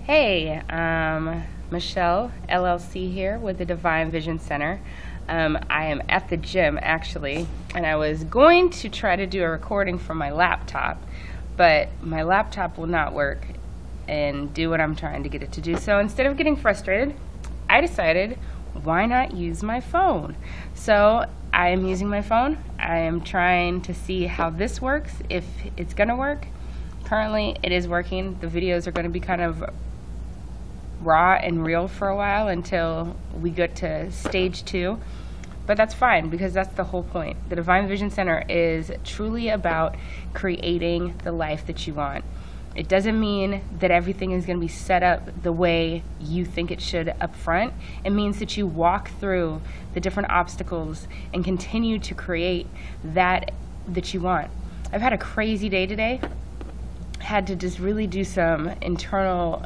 Hey, Michelle, LLC here with the Divine Vision Center. I am at the gym actually, and I was going to try to do a recording from my laptop, but my laptop will not work and do what I'm trying to get it to do. So instead of getting frustrated, I decided, why not use my phone? So I am using my phone. I am trying to see how this works, if it's gonna work. Currently, it is working. The videos are gonna be kind of raw and real for a while until we get to stage 2, but that's fine because that's the whole point. The Divine Vision Center is truly about creating the life that you want. It doesn't mean that everything is going to be set up the way you think it should up front. It means that you walk through the different obstacles and continue to create that you want. I've had a crazy day today. Had to just really do some internal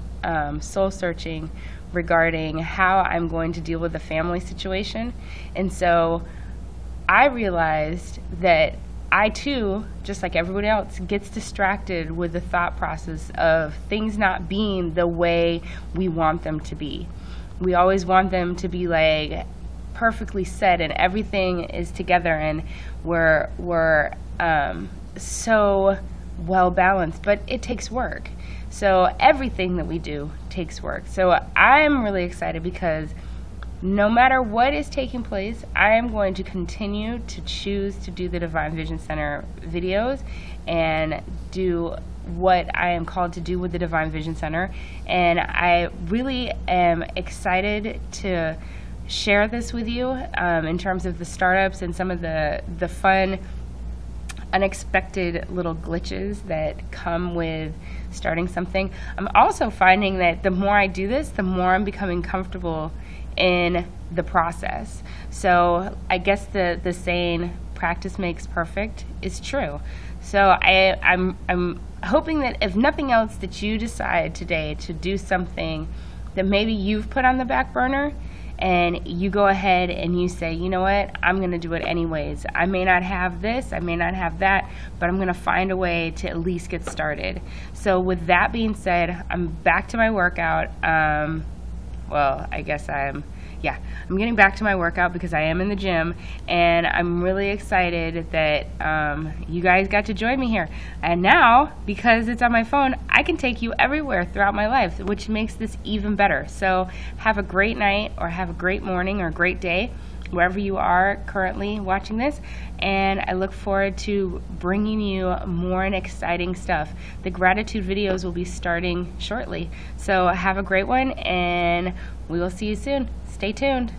soul searching regarding how I'm going to deal with the family situation. And so I realized that I too, just like everyone else, gets distracted with the thought process of things not being the way we want them to be. We always want them to be like perfectly set and everything is together and we're so well balanced, but it takes work. So everything that we do takes work. So I'm really excited because no matter what is taking place, I am going to continue to choose to do the Divine Vision Center videos and do what I am called to do with the Divine Vision Center. And I really am excited to share this with you in terms of the startups and some of the fun unexpected little glitches that come with starting something. I'm also finding that the more I do this, the more I'm becoming comfortable in the process. So I guess the saying practice makes perfect is true. So I'm hoping that if nothing else that you decide today to do something that maybe you've put on the back burner and you go ahead and you say, you know what, I'm going to do it anyways. I may not have this, I may not have that, but I'm going to find a way to at least get started. So with that being said, I'm back to my workout. Well, I guess I'm getting back to my workout because I am in the gym, and I'm really excited that you guys got to join me here. And now, because it's on my phone, I can take you everywhere throughout my life, which makes this even better. So have a great night, or have a great morning, or a great day, wherever you are currently watching this, and I look forward to bringing you more and exciting stuff. The gratitude videos will be starting shortly. So have a great one, and we will see you soon. Stay tuned.